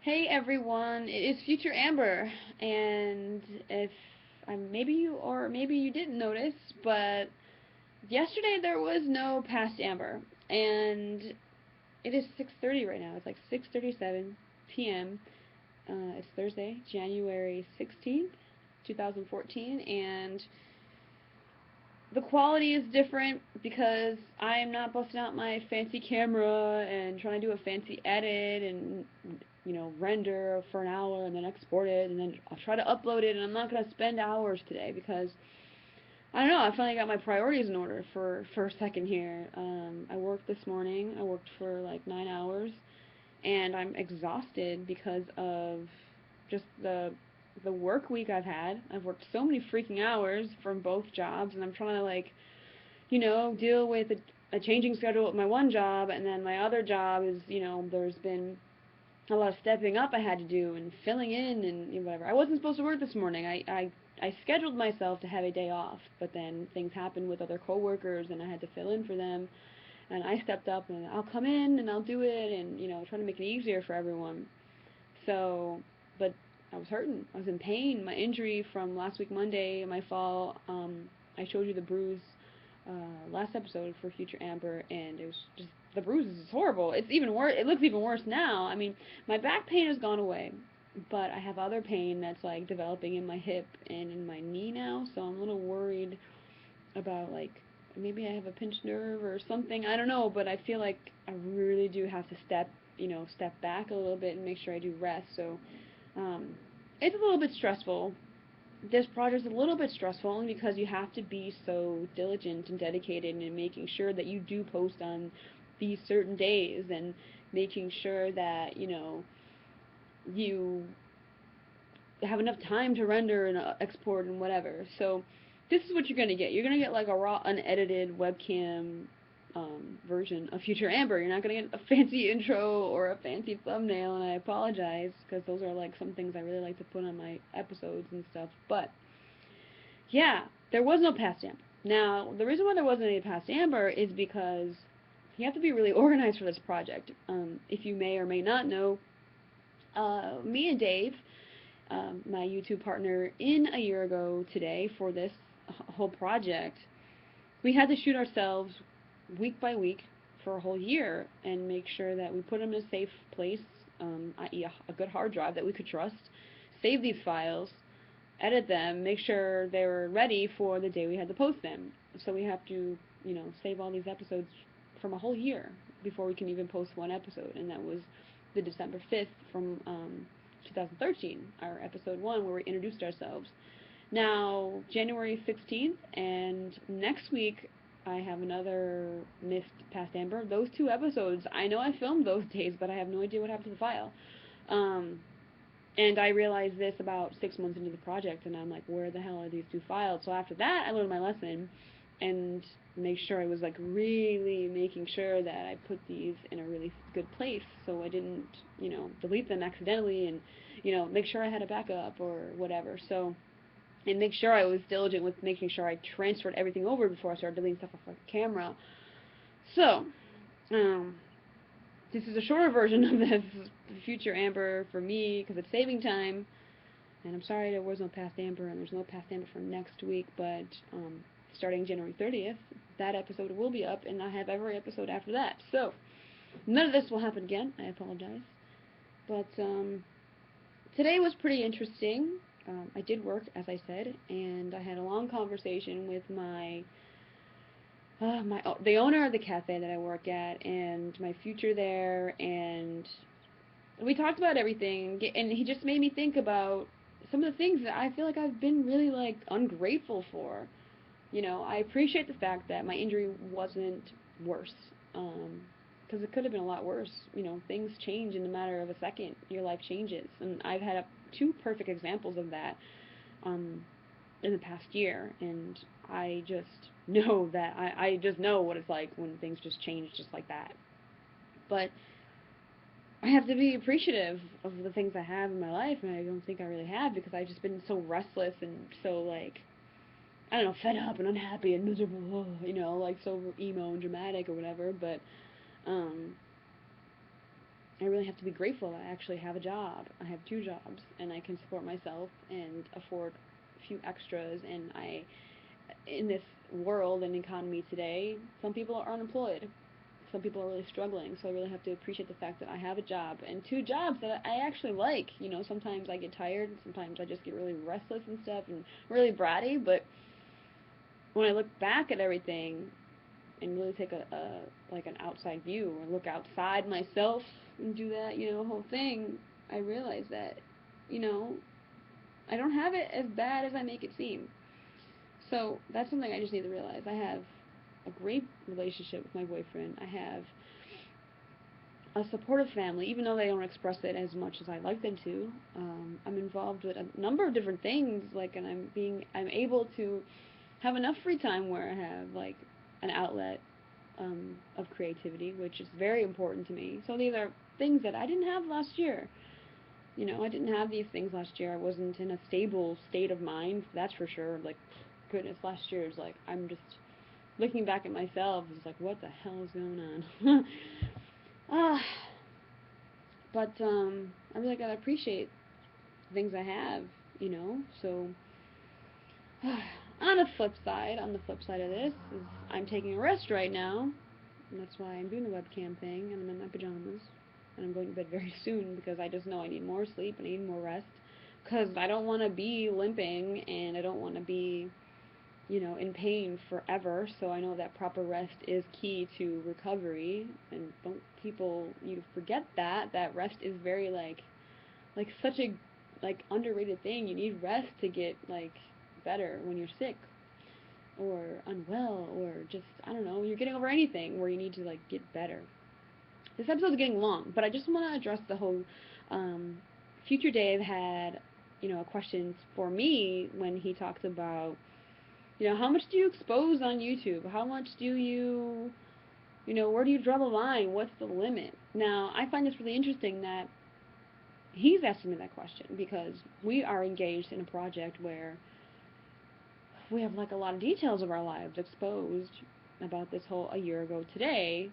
Hey everyone, it is Future Amber, and if maybe you didn't notice, but yesterday there was no past Amber, and it is 6:30 right now. It's like 6:37 p.m. It's Thursday, January 16th, 2014, and the quality is different because I'm not busting out my fancy camera and trying to do a fancy edit and render for an hour and then export it and then I'll try to upload it, and I'm not gonna spend hours today because I don't know, I finally got my priorities in order for a second here. I worked this morning. I worked for like 9 hours and I'm exhausted because of just the work week I've had. I've worked so many freaking hours from both jobs, and I'm trying to deal with a changing schedule at my one job, and then my other job is, there's been a lot of stepping up I had to do and filling in and whatever. I wasn't supposed to work this morning. I scheduled myself to have a day off, but then things happened with other coworkers and I had to fill in for them. And I stepped up and I'll come in and I'll do it and try to make it easier for everyone. So, but I was hurting. I was in pain. My injury from last week Monday, my fall. I showed you the bruise last episode for Future Amber, and it was just the bruise is horrible. It's even worse. It looks even worse now. I mean, my back pain has gone away, but I have other pain that's like developing in my hip and in my knee now. So I'm a little worried about like maybe I have a pinched nerve or something. I don't know, but I feel like I really do have to step back a little bit and make sure I do rest. So um, it's a little bit stressful. This project's a little bit stressful only because you have to be so diligent and dedicated in making sure that you do post on these certain days and making sure that you have enough time to render and export and whatever. So this is what you're gonna get. You're gonna get like a raw, unedited webcam version of Future Amber. You're not gonna get a fancy intro or a fancy thumbnail, and I apologize because those are like some things I really like to put on my episodes and stuff. But yeah, there was no past Amber. Now the reason why there wasn't any past Amber is because you have to be really organized for this project. If you may or may not know, me and Dave, my YouTube partner, in A Year Ago Today for this whole project, we had to shoot ourselves week by week for a whole year and make sure that we put them in a safe place, i.e. a good hard drive that we could trust, save these files, edit them, make sure they were ready for the day we had to post them. So we have to, save all these episodes from a whole year before we can even post one episode, and that was the December 5th from 2013, our episode 1 where we introduced ourselves. Now, January 16th, and next week I have another missed past Amber. Those two episodes, I know I filmed those days, but I have no idea what happened to the file. And I realized this about 6 months into the project, and I'm like, where the hell are these two files? So after that, I learned my lesson and make sure I was like really making sure that I put these in a really good place so I didn't, delete them accidentally, and, make sure I had a backup or whatever. So, and make sure I was diligent with making sure I transferred everything over before I started deleting stuff off my camera. So, um, this is a shorter version of this Future Amber for me because it's saving time. And I'm sorry there was no past Amber, and there's no past Amber for next week, but starting January 30th, that episode will be up, and I have every episode after that. So, none of this will happen again. I apologize. But today was pretty interesting. I did work, as I said, and I had a long conversation with the owner of the cafe that I work at and my future there, and we talked about everything, and he just made me think about some of the things that I feel like I've been really like ungrateful for. I appreciate the fact that my injury wasn't worse, because it could have been a lot worse. Things change in a matter of a second. Your life changes, and I've had two perfect examples of that um, in the past year, and I just know that I just know what it's like when things just change just like that. But I have to be appreciative of the things I have in my life, and I don't think I really have because I've just been so restless and so like, I don't know, fed up and unhappy and miserable, like so emo and dramatic or whatever. But um, I really have to be grateful that I actually have a job. I have 2 jobs, and I can support myself and afford a few extras, and in this world and economy today, some people are unemployed. Some people are really struggling, so I really have to appreciate the fact that I have a job, and 2 jobs that I actually like. You know, sometimes I get tired, sometimes I just get really restless and stuff, and really bratty, but when I look back at everything, and really take like an outside view, or look outside myself and do that, whole thing, I realize that, I don't have it as bad as I make it seem. So that's something I just need to realize. I have a great relationship with my boyfriend. I have a supportive family, even though they don't express it as much as I'd like them to. I'm involved with a number of different things, and I'm able to have enough free time where I have like an outlet of creativity, which is very important to me. So these are things that I didn't have last year. I didn't have these things last year. I wasn't in a stable state of mind, that's for sure. Like, goodness, last year is like, I'm just looking back at myself, it's like, what the hell is going on? But I really gotta appreciate the things I have, so on the flip side of this is I'm taking a rest right now, and that's why I'm doing the webcam thing, and I'm in my pajamas, and I'm going to bed very soon, because I just know I need more sleep and I need more rest, because I don't want to be limping, and I don't want to be, in pain forever. So I know that proper rest is key to recovery, and you forget that rest is very like such a underrated thing. You need rest to get better when you're sick or unwell, or just, I don't know, you're getting over anything where you need to get better. This episode's getting long, but I just want to address the whole Future Dave had a question for me when he talked about how much do you expose on YouTube? How much do you, where do you draw the line? What's the limit? Now, I find this really interesting that he's asking me that question, because we are engaged in a project where we have a lot of details of our lives exposed about this whole A Year Ago Today.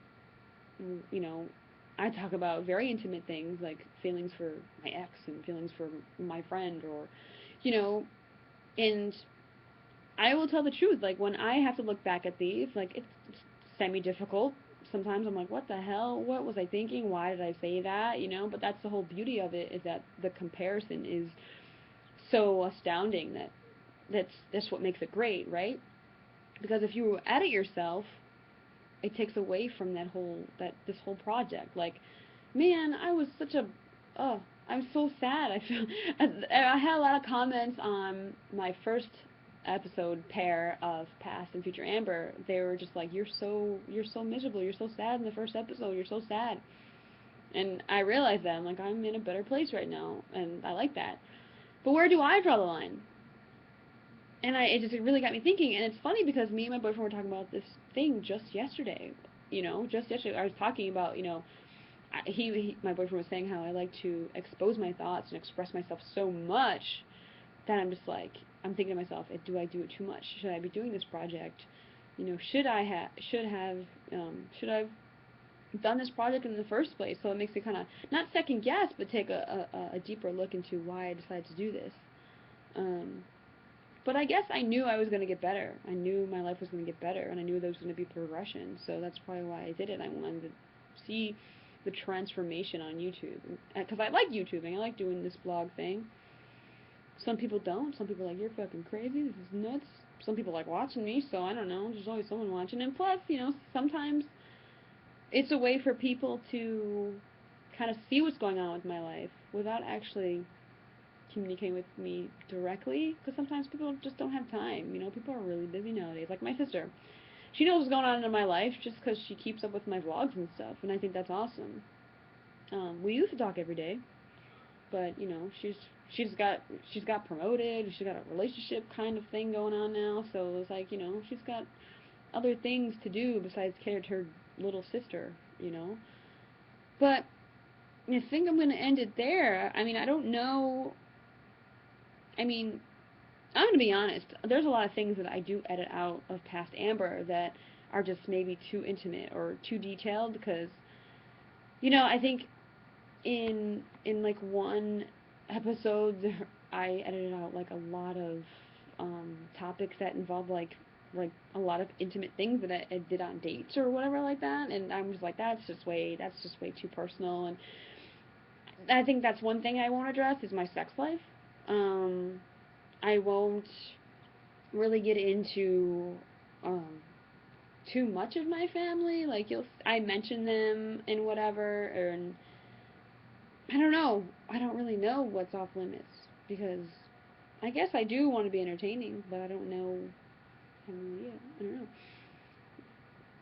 I talk about very intimate things like feelings for my ex and feelings for my friend, or, and I will tell the truth, when I have to look back at these, it's semi-difficult. Sometimes I'm like, what the hell? What was I thinking? Why did I say that? But that's the whole beauty of it, is that the comparison is so astounding that's what makes it great, right? Because if you edit yourself, it takes away from this whole project. Man, I was such a, I'm so sad. I had a lot of comments on my first episode pair of Past and Future Amber. They were just like, you're so miserable, you're so sad in the first episode, you're so sad. And I realized that I'm in a better place right now, and I like that. But where do I draw the line? And it just really got me thinking. And it's funny, because me and my boyfriend were talking about this thing just yesterday. Just yesterday I was talking about, my boyfriend was saying how I like to expose my thoughts and express myself so much that I'm just I'm thinking to myself, do I do it too much? Should I be doing this project? Should I have done this project in the first place? So it makes me kind of not second guess, but take a deeper look into why I decided to do this. But I guess I knew I was going to get better. I knew my life was going to get better, and I knew there was going to be progression. So that's probably why I did it. I wanted to see the transformation on YouTube, because I like YouTubing. I like doing this blog thing. Some people don't. Some people are like, you're fucking crazy, this is nuts. Some people like watching me, so I don't know, there's always someone watching. And plus, sometimes it's a way for people to kind of see what's going on with my life without actually communicating with me directly, because sometimes people just don't have time. People are really busy nowadays. Like my sister, she knows what's going on in my life just because she keeps up with my vlogs and stuff, and I think that's awesome. We used to talk every day, but she's got promoted, she's got a relationship kind of thing going on now, so it's she's got other things to do besides care to her little sister, But I think I'm going to end it there. I don't know. I'm going to be honest, there's a lot of things that I do edit out of Past Amber that are just maybe too intimate or too detailed, because, I think in like one episode, I edited out like a lot of topics that involve like a lot of intimate things that I did on dates or whatever like that, and I'm just like, that's just way too personal. And I think that's one thing I won't address is my sex life. I won't really get into um, too much of my family. Like I mention them and whatever, and I don't know. I don't really know what's off limits because I guess I do want to be entertaining, but I don't know. I don't know.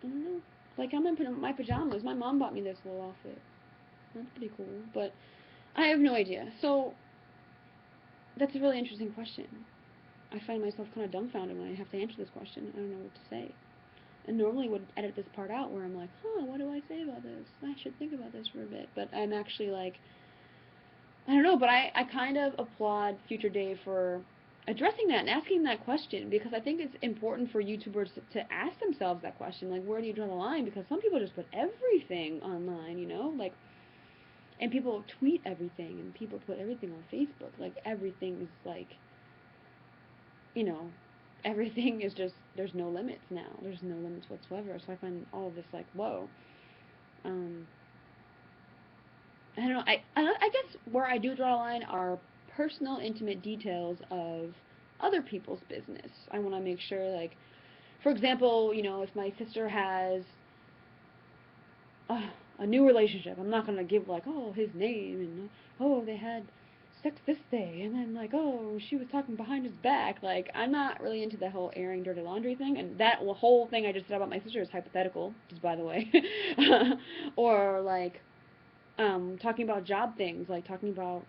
I don't know. Like I'm in my pajamas. My mom bought me this little outfit. That's pretty cool, but I have no idea. So that's a really interesting question. I find myself kind of dumbfounded when I have to answer this question. I don't know what to say. And normally would edit this part out where I'm like, what do I say about this? I should think about this for a bit. But I'm actually like, I don't know, but I kind of applaud Future Dave for addressing that and asking that question, because I think it's important for YouTubers to ask themselves that question, like, where do you draw the line? Because some people just put everything online, you know, like, and people tweet everything, and people put everything on Facebook, like, everything is like, you know, everything is just, there's no limits now. There's no limits whatsoever. So I find all of this like, whoa. I don't know. I guess where I do draw a line are personal, intimate details of other people's business. I want to make sure, like, for example, you know, if my sister has a new relationship, I'm not going to give, like, oh, his name, and, oh, they had sex this day, and then, like, oh, she was talking behind his back. Like, I'm not really into the whole airing dirty laundry thing, and that whole thing I just said about my sister is hypothetical, just by the way. Or, like, talking about job things, like talking about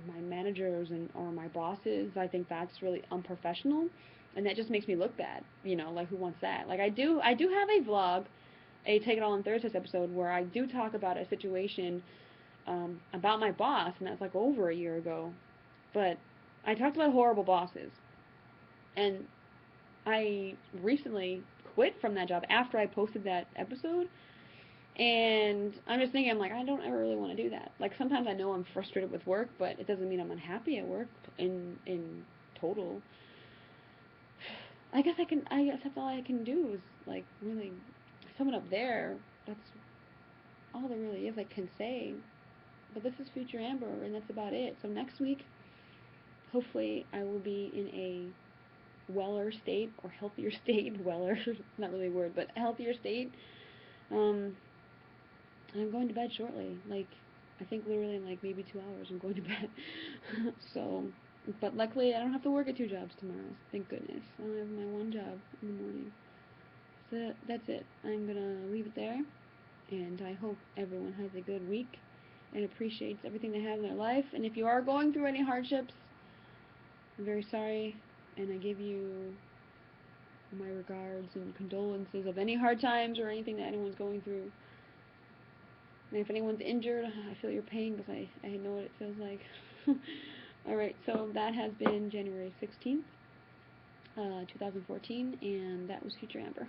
my managers or my bosses. I think that's really unprofessional, and that just makes me look bad, you know, like, who wants that? Like, I do have a vlog, a Take It All on Thursdays episode, where I do talk about a situation about my boss, and that's like over a year ago. But I talked about horrible bosses, and I recently quit from that job after I posted that episode. And I'm just thinking, I'm like, I don't ever really want to do that. Like, sometimes I know I'm frustrated with work, but it doesn't mean I'm unhappy at work in total. I guess that's all I can do is, like, really sum it up there. That's all there really is I can say. But this is Future Amber, and that's about it. So next week, hopefully, I will be in a weller state, or healthier state. Weller, not really a word, but healthier state. And I'm going to bed shortly. Like, I think literally in like maybe 2 hours I'm going to bed. So, but luckily I don't have to work at 2 jobs tomorrow. Thank goodness. I only have my 1 job in the morning. So that's it. I'm gonna leave it there. And I hope everyone has a good week and appreciates everything they have in their life. And if you are going through any hardships, I'm very sorry. And I give you my regards and condolences of any hard times or anything that anyone's going through. And if anyone's injured, I feel your pain, because I know what it feels like. Alright, so that has been January 16th, 2014, and that was Future Amber.